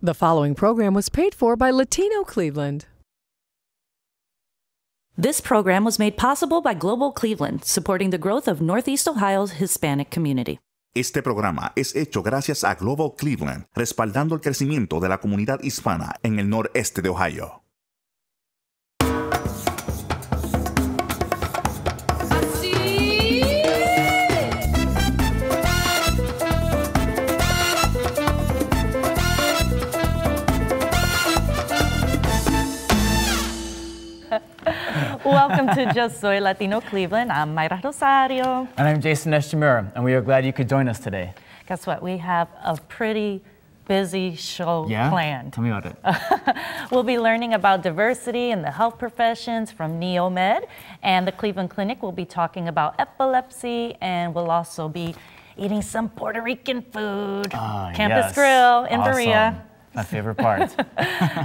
The following program was paid for by Latino Cleveland. This program was made possible by Global Cleveland, supporting the growth of Northeast Ohio's Hispanic community. Este programa es hecho gracias a Global Cleveland, respaldando el crecimiento de la comunidad hispana en el noreste de Ohio. Welcome to Just Soy Latino Cleveland. I'm Myra Rosario. And I'm Jason Estremera, and we are glad you could join us today. Guess what? We have a pretty busy show planned. Tell me about it. We'll be learning about diversity in the health professions from NEOMED, and the Cleveland Clinic will be talking about epilepsy, and we'll also be eating some Puerto Rican food. Campus Grill in Berea. My favorite part.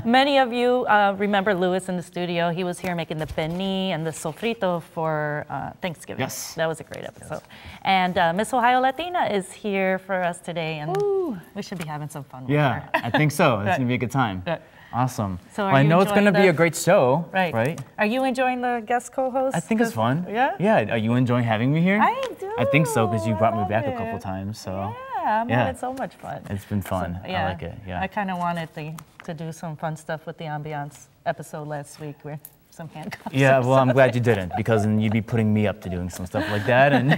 Many of you remember Louis in the studio. He was here making the pernil and the sofrito for Thanksgiving. Yes. That was a great episode. Yes. And Miss Ohio Latina is here for us today, and we should be having some fun with her. I think so. It's going to be a good time. Awesome. So well, I know it's going to be a great show, right? Are you enjoying the guest co-host? I think it's fun. Yeah? Yeah. Are you enjoying having me here? I do. I think so, because you brought me back a couple times, so. Yeah, I'm having so much fun. It's been fun. So, I like it. Yeah. I kind of wanted to do some fun stuff with the ambiance episode last week with some handcuffs. Yeah, well, I'm glad you didn't, because then you'd be putting me up to doing some stuff like that. And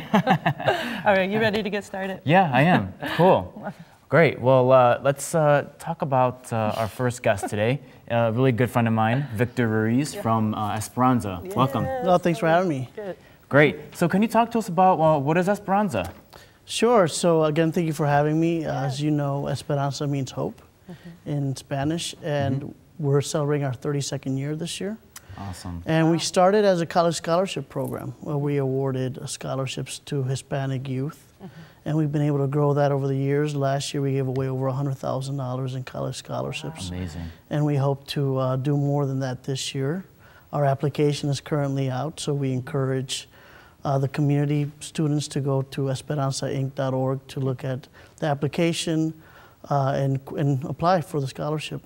all right, you ready to get started? Yeah, I am. Cool. Great. Well, let's talk about our first guest today. A really good friend of mine, Victor Ruiz from Esperanza. Yes. Welcome. Well, thanks for having me. Good. Great. So can you talk to us about what is Esperanza? Sure. So again, thank you for having me. As you know, Esperanza means hope in Spanish, and we're celebrating our 32nd year this year. Awesome. And we started as a college scholarship program where we awarded scholarships to Hispanic youth. And we've been able to grow that over the years. Last year, we gave away over $100,000 in college scholarships. Wow. Amazing. And we hope to do more than that this year. Our application is currently out, so we encourage the community students to go to esperanzainc.org to look at the application and apply for the scholarship.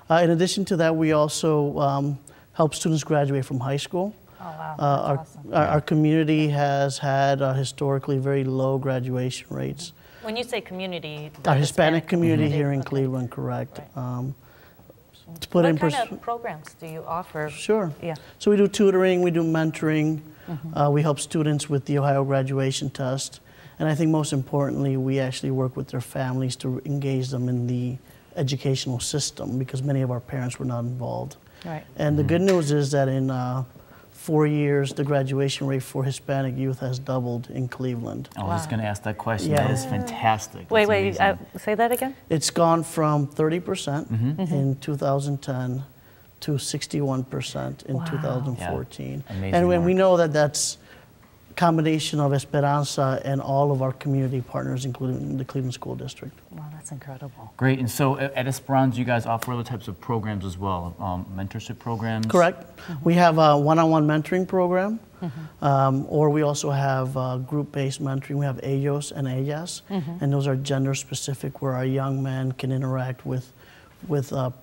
In addition to that, we also help students graduate from high school. Oh, wow. That's awesome. Our community has had historically very low graduation rates. When you say community, our Hispanic community here in Cleveland, correct. Right. What kind of programs do you offer? Sure. Yeah. So we do tutoring, we do mentoring, we help students with the Ohio graduation test, and I think most importantly, we actually work with their families to engage them in the educational system, because many of our parents were not involved. Right. And the good news is that in 4 years, the graduation rate for Hispanic youth has doubled in Cleveland. I was just going to ask that question. Yeah. That is fantastic. Wait, say that again? It's gone from 30% in 2010 to 61% in 2014. Yeah. Amazing and when work. we know that that's a combination of Esperanza and all of our community partners, including the Cleveland School District. Wow, that's incredible. Great. And so at Esperanza, you guys offer other types of programs as well, mentorship programs? Correct. We have a one-on-one mentoring program, or we also have group-based mentoring. We have ellos and ellas, and those are gender-specific, where our young men can interact with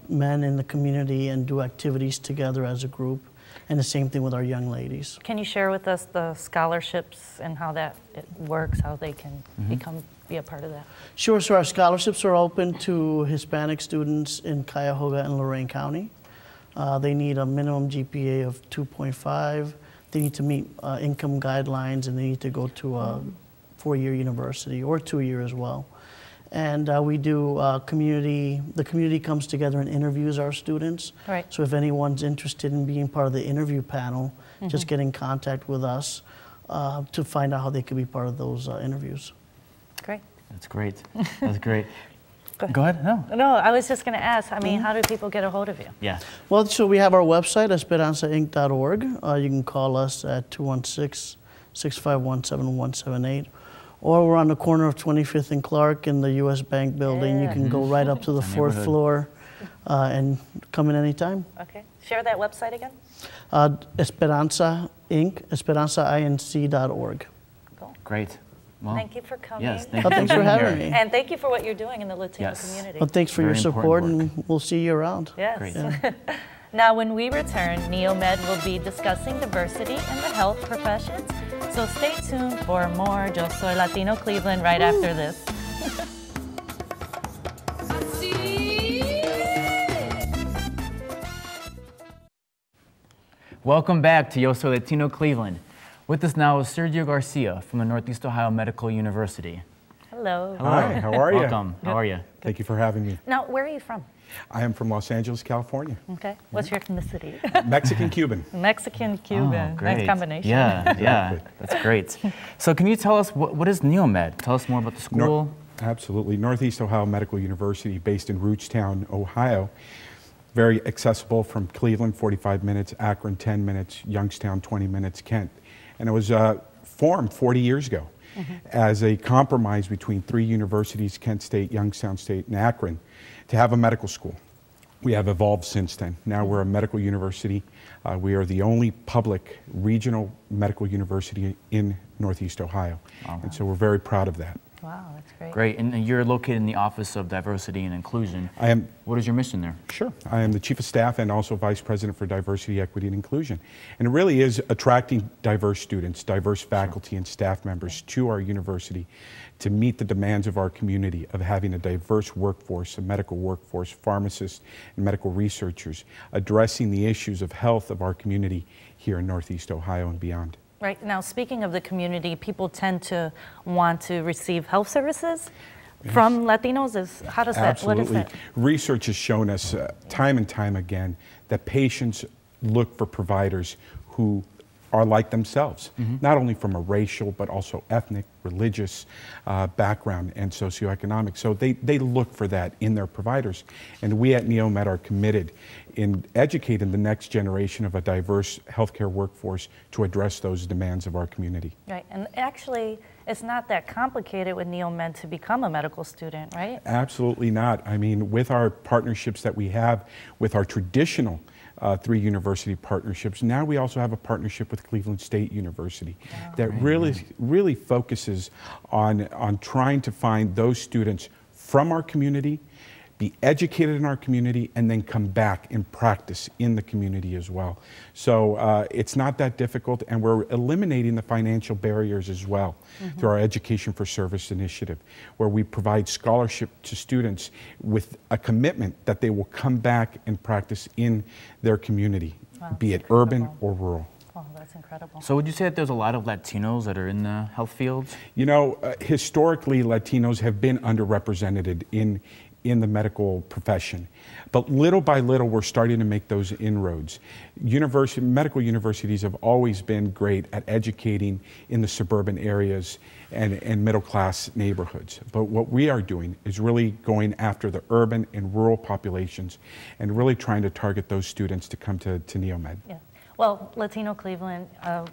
men in the community and do activities together as a group. And the same thing with our young ladies. Can you share with us the scholarships and how that works, how they can be a part of that? Sure. So our scholarships are open to Hispanic students in Cuyahoga and Lorain County. They need a minimum GPA of 2.5. They need to meet income guidelines, and they need to go to a 4-year university or 2-year as well. And we do the community comes together and interviews our students. Right. So if anyone's interested in being part of the interview panel, just get in contact with us to find out how they could be part of those interviews. Great. That's great. That's great. Go ahead. No, I was just going to ask, I mean, how do people get a hold of you? Yeah. Well, so we have our website, esperanzainc.org. You can call us at 216-651-7178. Or we're on the corner of 25th and Clark in the U.S. Bank building. You can go right up to the 4th floor and come in anytime. Okay. Share that website again. Esperanza Inc., esperanzainc.org. Cool. Great. Well, Thank you for coming. Yes, thank Well, you thanks for being having here. me. And thank you for what you're doing in the Latino Yes. community. Well, thanks for Very your support, important and we'll see you around. Yes. Great. Now, when we return, NEOMED will be discussing diversity in the health professions. So stay tuned for more Yo Soy Latino Cleveland right after this. Welcome back to Yo Soy Latino Cleveland. With us now is Sergio Garcia from the Northeast Ohio Medical University. Hello. Hi, how are you? Welcome. How are you? Thank you for having me. Now, where are you from? I am from Los Angeles, California. Okay. What's your ethnicity? Mexican-Cuban. Mexican-Cuban. Oh, great. Nice combination. Yeah, yeah, that's great. So can you tell us, what is NEOMED? Tell us more about the school. Absolutely. Northeast Ohio Medical University, based in Rootstown, Ohio. Very accessible from Cleveland, 45 minutes, Akron, 10 minutes, Youngstown, 20 minutes, Kent. And it was formed 40 years ago as a compromise between 3 universities, Kent State, Youngstown State, and Akron, to have a medical school. We have evolved since then. Now we're a medical university. We are the only public regional medical university in Northeast Ohio. Wow. And so we're very proud of that. Wow, that's great. Great, and you're located in the Office of Diversity and Inclusion. I am. What is your mission there? Sure. I am the Chief of Staff and also Vice President for Diversity, Equity, and Inclusion. And it really is attracting diverse students, diverse faculty and staff members to our university to meet the demands of our community of having a diverse workforce, a medical workforce, pharmacists, and medical researchers, addressing the issues of health of our community here in Northeast Ohio and beyond. Right. Now, speaking of the community, people tend to want to receive health services from Latinos. How does that, Absolutely. what is that? Research has shown us time and time again that patients look for providers who are like themselves, not only from a racial, but also ethnic, religious background and socioeconomic. So they look for that in their providers. And we at NEOMED are committed in educating the next generation of a diverse healthcare workforce to address those demands of our community. Right. And actually, it's not that complicated with NEOMED to become a medical student, right? Absolutely not. I mean, with our partnerships that we have with our traditional 3 university partnerships. Now we also have a partnership with Cleveland State University that really focuses on trying to find those students from our community, be educated in our community, and then come back and practice in the community as well. So it's not that difficult, and we're eliminating the financial barriers as well through our Education for Service initiative, where we provide scholarship to students with a commitment that they will come back and practice in their community, be it urban or rural. Oh, that's incredible. So would you say that there's a lot of Latinos that are in the health fields? You know, historically, Latinos have been underrepresented in the medical profession. But little by little, we're starting to make those inroads. Medical universities have always been great at educating in the suburban areas and middle-class neighborhoods. But what we are doing is really going after the urban and rural populations and really trying to target those students to come to NEOMED. Yeah. Well, Latino Cleveland,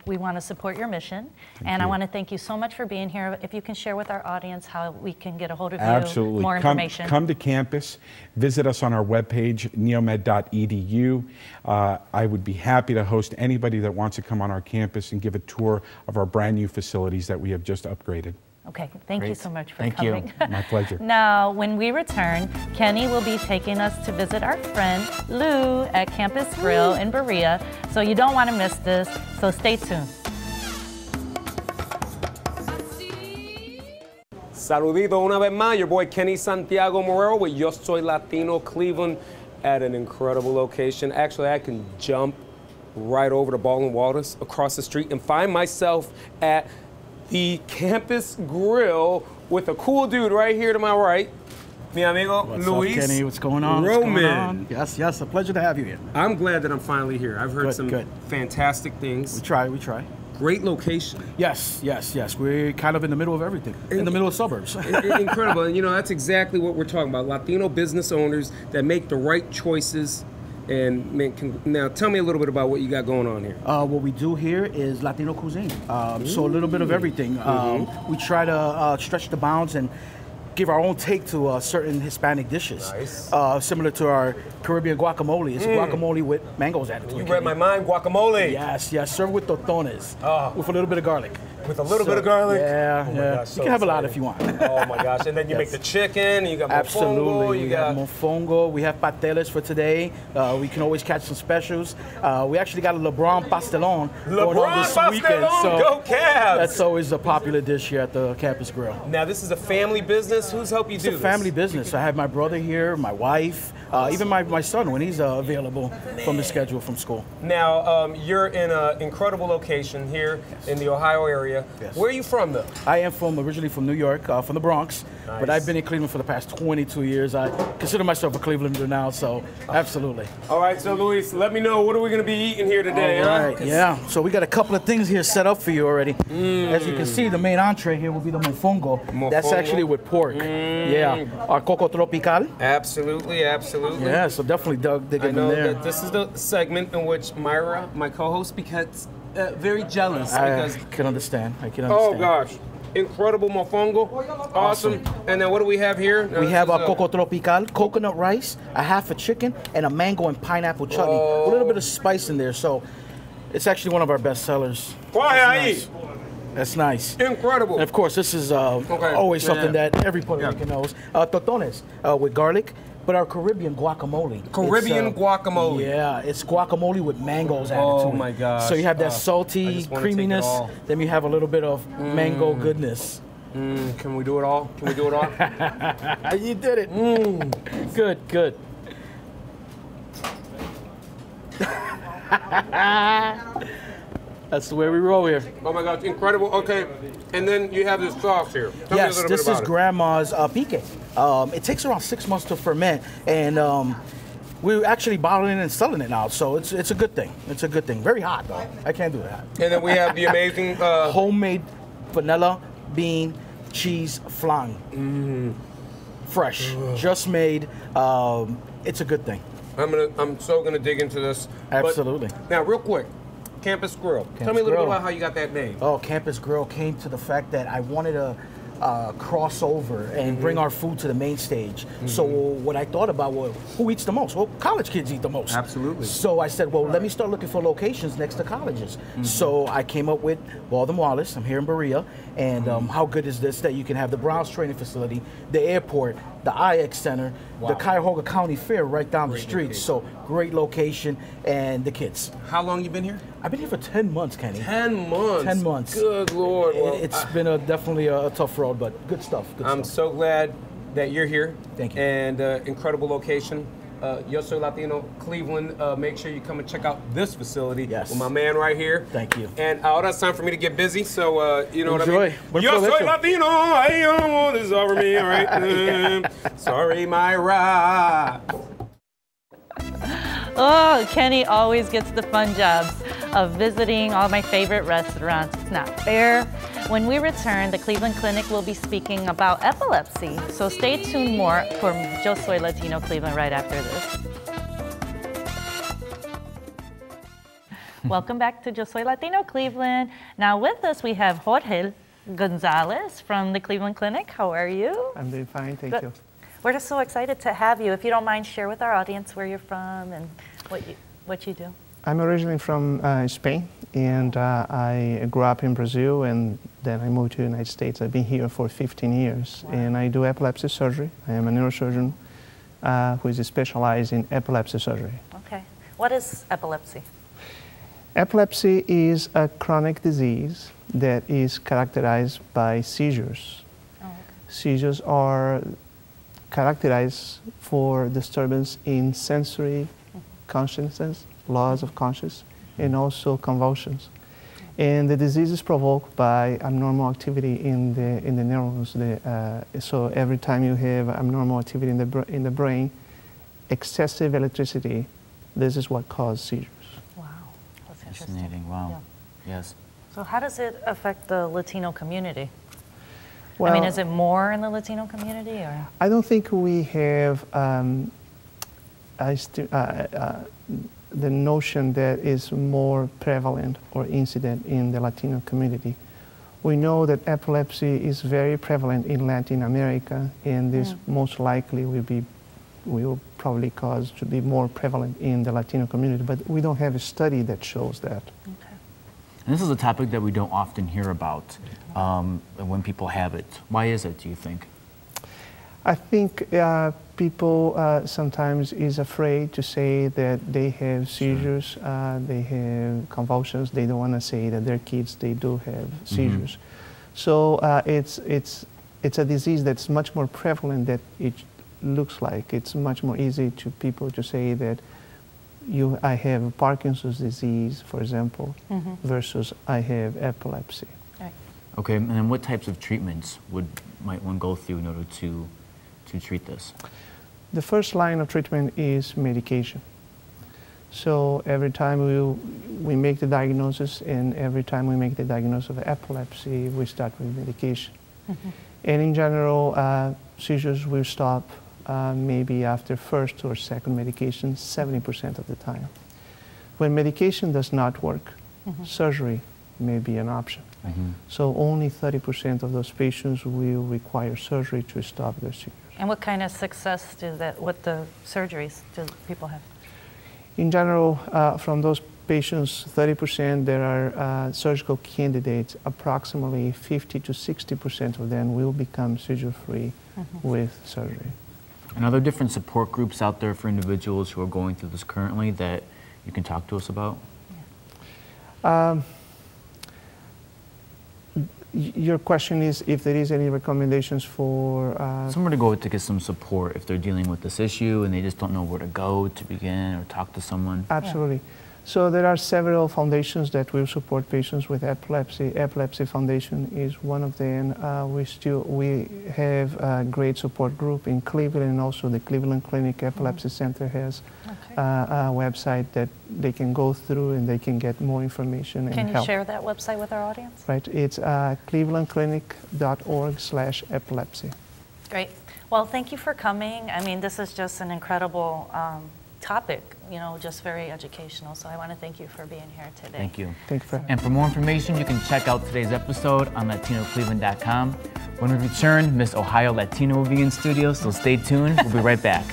we want to support your mission, and I want to thank you so much for being here. If you can share with our audience how we can get a hold of you, Absolutely. more information. Come to campus, visit us on our webpage, neomed.edu. I would be happy to host anybody that wants to come on our campus and give a tour of our brand new facilities that we have just upgraded. Okay, thank you Great. so much for Thank coming. you. My pleasure. Now, when we return, Kenny will be taking us to visit our friend Lou at Campus Grille in Berea. So you don't want to miss this, so stay tuned. Saludito una vez más, your boy Kenny Santiago Morel with Yo Soy Latino Cleveland at an incredible location. Actually, I can jump right over to Ball and Waters across the street and find myself at the Campus Grille with a cool dude right here to my right. Mi amigo What's Luis. up, Kenny? What's going on? Roman. What's going on? Yes, a pleasure to have you here. I'm glad that I'm finally here. I've heard Good. fantastic things. We try. Great location. Yes. We're kind of in the middle of everything, in the middle of suburbs. Incredible. And you know, that's exactly what we're talking about. Latino business owners that make the right choices. And now tell me a little bit about what you got going on here. What we do here is Latino cuisine. So a little bit of everything. We try to stretch the bounds and give our own take to certain Hispanic dishes. Nice. Similar to our Caribbean guacamole. It's guacamole with mangoes added to it. You read my mind, guacamole. Yes. Served with totones, with a little bit of garlic. With a little bit of garlic? Yeah, oh yeah. Gosh, you can have a lot if you want. Oh my gosh. And then you make the chicken, you got mofongo. Absolutely. You got mofongo. We have pateles for today. We can always catch some specials. We actually got a LeBron pastelon going on this weekend. So go Cavs! That's always a popular dish here at the campus grill. Now, this is a family business. Who's helped you do this? It's a family business. I have my brother here, my wife, even my son when he's available from his schedule from school. Now, you're in an incredible location here in the Ohio area. Yes. Where are you from, though? I am originally from New York, from the Bronx, Nice. but I've been in Cleveland for the past 22 years. I consider myself a Clevelander now, so absolutely. All right, so Luis, let me know, what are we going to be eating here today? All right, yeah. So we got a couple of things here set up for you already. As you can see, the main entree here will be the mofongo. That's actually with pork. Yeah, our coco tropical. Absolutely, absolutely. Yeah, so definitely dig in there. That this is the segment in which Myra, my co-host, becomes very jealous. I can understand. Oh gosh, incredible mofongo, awesome. And then what do we have here? We have a coco tropical, coconut rice, a half a chicken, and a mango and pineapple chutney. A little bit of spice in there, so it's actually one of our best sellers. That's nice. Incredible. And of course, this is always something that every Puerto Rican knows. Totones with garlic, but our Caribbean guacamole. Guacamole. Yeah, it's guacamole with mangoes added to it. Oh my gosh. So you have that salty creaminess, then you have a little bit of mango goodness. Can we do it all? Can we do it all? You did it. Good, good. That's the way we roll here. Oh my gosh, incredible. Okay, and then you have this sauce here. Tell me a little this bit about is Grandma's pique. It takes around 6 months to ferment, and we're actually bottling and selling it now, so it's a good thing. It's a good thing. Very hot, though. I can't do that. And then we have the amazing... homemade vanilla bean cheese flan. Fresh, just made. It's a good thing. I'm so gonna dig into this. Absolutely. But now, real quick, Campus Grill. Tell me a little bit about how you got that name. Oh, Campus Grill came to the fact that I wanted to cross over and bring our food to the main stage. So what I thought about was, who eats the most? Well, college kids eat the most. Absolutely. So I said, well, let me start looking for locations next to colleges. So I came up with Wallace. I'm here in Berea. And how good is this that you can have the Browns training facility, the airport, the IX Center, the Cuyahoga County Fair right down the street. Location. So great location, and the kids. How long you been here? I've been here for 10 months, Kenny. 10 months? 10 months. Good Lord. Well, it's been definitely a tough road, but good stuff. I'm so glad that you're here. Thank you. And incredible location. Yo Soy Latino Cleveland. Make sure you come and check out this facility with my man right here. Thank you. And ahora it's time for me to get busy, so you know Enjoy. what I mean? Yo Soy Latino, I don't want this over me, all right? Sorry, Myra. Oh, Kenny always gets the fun jobs of visiting all my favorite restaurants. It's not fair. When we return, the Cleveland Clinic will be speaking about epilepsy. So stay tuned more for Yo Soy Latino Cleveland right after this. Welcome back to Yo Soy Latino Cleveland. Now with us we have Jorge Gonzalez from the Cleveland Clinic. How are you? I'm doing fine, thank you. We're just so excited to have you. If you don't mind, share with our audience where you're from and what you do. I'm originally from Spain, and I grew up in Brazil, and then I moved to the United States. I've been here for 15 years, and I do epilepsy surgery. I am a neurosurgeon who is specialized in epilepsy surgery. Okay. What is epilepsy? Epilepsy is a chronic disease that is characterized by seizures. Oh, okay. Seizures are characterized for disturbance in sensory consciousness, loss of consciousness, and also convulsions. And the disease is provoked by abnormal activity in the neurons. So every time you have abnormal activity in the brain, excessive electricity, this is what causes seizures. Wow, that's interesting. Fascinating. Wow. Yeah. Yes. So how does it affect the Latino community? Well, I mean, is it more in the Latino community, or? I don't think we have the notion that is more prevalent or incident in the Latino community. We know that epilepsy is very prevalent in Latin America, and this most likely will probably cause to be more prevalent in the Latino community, but we don't have a study that shows that. Okay. And this is a topic that we don't often hear about when people have it. Why is it, do you think? I think people sometimes is afraid to say that they have seizures, they have convulsions. They don't want to say that their kids, they do have seizures. So it's a disease that's much more prevalent than it looks like. It's much more easy to people to say that I have Parkinson's disease, for example, versus I have epilepsy. Right. Okay, and then what types of treatments might one go through in order to treat this? The first line of treatment is medication. So every time we make the diagnosis, and every time we make the diagnosis of epilepsy, we start with medication. And in general, seizures will stop maybe after first or second medication 70% of the time. When medication does not work, surgery may be an option. So only 30% of those patients will require surgery to stop their seizures. And what kind of success what the surgeries do people have? In general, from those patients, 30% there are surgical candidates. Approximately 50 to 60% of them will become seizure-free with surgery. And are there different support groups out there for individuals who are going through this currently that you can talk to us about? Your question is if there is any recommendations for... Somewhere to go to get some support if they're dealing with this issue and they just don't know where to go to begin or talk to someone. Absolutely. Yeah. So there are several foundations that will support patients with epilepsy. Epilepsy Foundation is one of them. We have a great support group in Cleveland, and also the Cleveland Clinic Epilepsy Center has a website that they can go through and they can get more information and help. Can you share that website with our audience? Right. It's clevelandclinic.org/epilepsy. Great. Well, thank you for coming. I mean, this is just an incredible topic, just very educational. So I want to thank you for being here today. Thank you. Thank you. And for more information, you can check out today's episode on LatinoCleveland.com. When we return, Miss Ohio Latino will be in studio, so stay tuned. We'll be right back.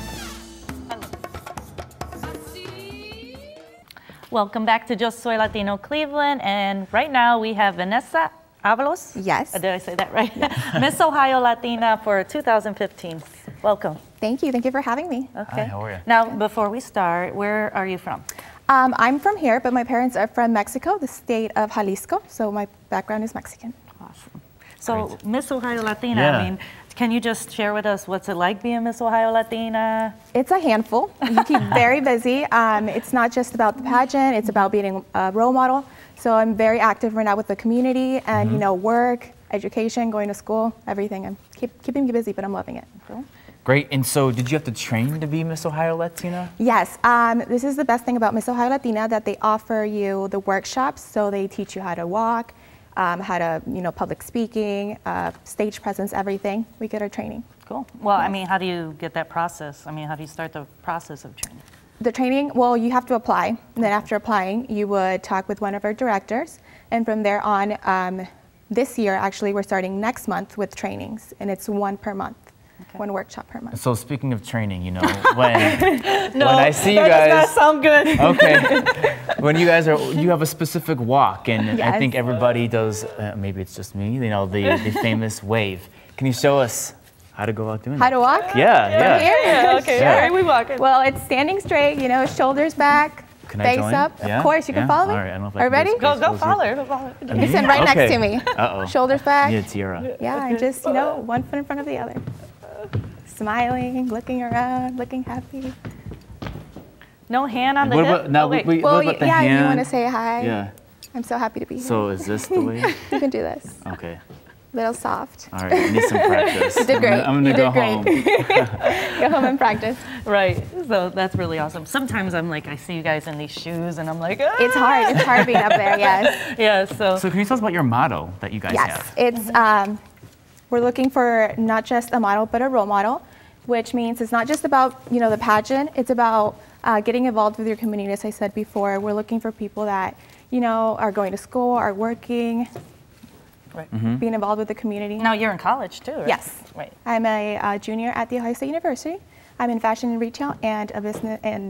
Welcome back to Yo Soy Latino Cleveland, and right now we have Vanessa Avalos. Yes. Did I say that right? Miss Ohio Latina for 2015. Welcome. Thank you. Thank you for having me. Okay. Hi, how are you? Now, before we start, where are you from? I'm from here, but my parents are from Mexico, the state of Jalisco, so my background is Mexican. Awesome. So, great. Miss Ohio Latina, yeah. I mean, can you just share with us what's it like being Miss Ohio Latina? It's a handful. You keep very busy. It's not just about the pageant, it's about being a role model. So I'm very active right now with the community and, work, education, going to school, everything. I'm keeping me busy, but I'm loving it. Cool. Great. And so did you have to train to be Miss Ohio Latina? Yes. This is the best thing about Miss Ohio Latina, that they offer you the workshops. So they teach you how to walk, how to, public speaking, stage presence, everything. We get our training. Cool. Well, I mean, how do you get that process? I mean, how do you start the process of training? The training, well, you have to apply. And then after applying, you would talk with one of our directors. And from there on, this year, actually, we're starting next month with trainings. And it's one per month. Okay. One workshop per month. So speaking of training, when I see you guys, that does not sound good. Okay, when you have a specific walk, and yes. I think everybody does. Maybe it's just me. The famous wave. Can you show us how to go out doing how to walk? Yeah. Here? Okay. Yeah. All right, we walk it. Well, it's standing straight. Shoulders back. Can I face join? up. Yeah? Of course, you can follow me. All right, I don't know if Are you ready? Go follow her. Listen, right next to me. Uh-oh. Shoulders back. Yeah, tiara. Yeah, and just, one foot in front of the other. Smiling, looking around, looking happy. No hand on the hip? Now, wait. what about the yeah, hand? you want to say hi. Yeah. I'm so happy to be here. So is this the way? You can do this. Okay. Little soft. All right, I need some practice. You did great. I'm gonna go home. Go home and practice. Right. So that's really awesome. Sometimes I'm like, I see you guys in these shoes, and I'm like, ah! It's hard. It's hard being up there. Yes. Yeah. So can you tell us about your motto that you guys have? It's we're looking for not just a model, but a role model, which means it's not just about the pageant. It's about getting involved with your community. As I said before, we're looking for people that are going to school, are working. Right. Being involved with the community. Now you're in college too, right? Yes. Right. I'm a junior at The Ohio State University. I'm in fashion and retail and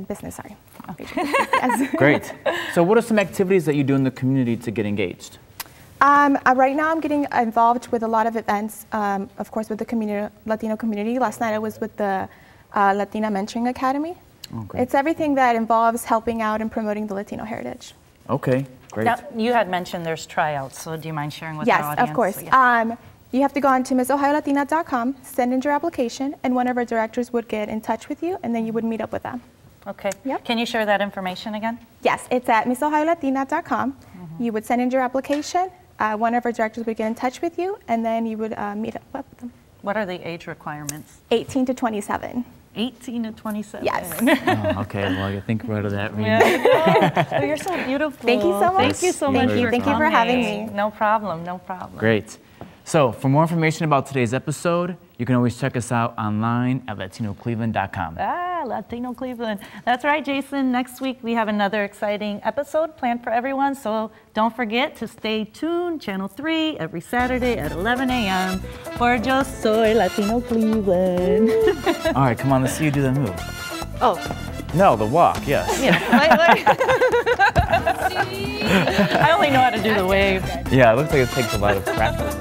business. Sorry. Yes. Great. So what are some activities that you do in the community to get engaged? Right now I'm getting involved with a lot of events, of course with the Latino community. Last night I was with the Latina Mentoring Academy. Oh, great. It's everything that involves helping out and promoting the Latino heritage. Okay, great. Now, you had mentioned there's tryouts, so do you mind sharing with our audience? Yes, of course. So, yeah. You have to go on to MissOhioLatina.com, send in your application, and one of our directors would get in touch with you, and then you would meet up with them. Okay. Yep. Can you share that information again? Yes, it's at MissOhioLatina.com. You would send in your application, one of our directors would get in touch with you, and then you would meet up with them. What are the age requirements? 18 to 27. 18 to 27. Yes. Oh, okay, well, I think right of that range. Yeah. Oh, you're so beautiful. Thank you so much. Thank you so much. Thank you for having me. No problem, no problem. Great. So for more information about today's episode, you can always check us out online at latinocleveland.com. Latino Cleveland. That's right, Jason. Next week we have another exciting episode planned for everyone, so don't forget to stay tuned, Channel 3, every Saturday at 11 a.m. for Yo Soy Latino Cleveland. All right, come on, let's see you do the move. Oh. No, the walk, yes. Yeah. I only know how to do the wave. Yeah, it looks like it takes a lot of practice.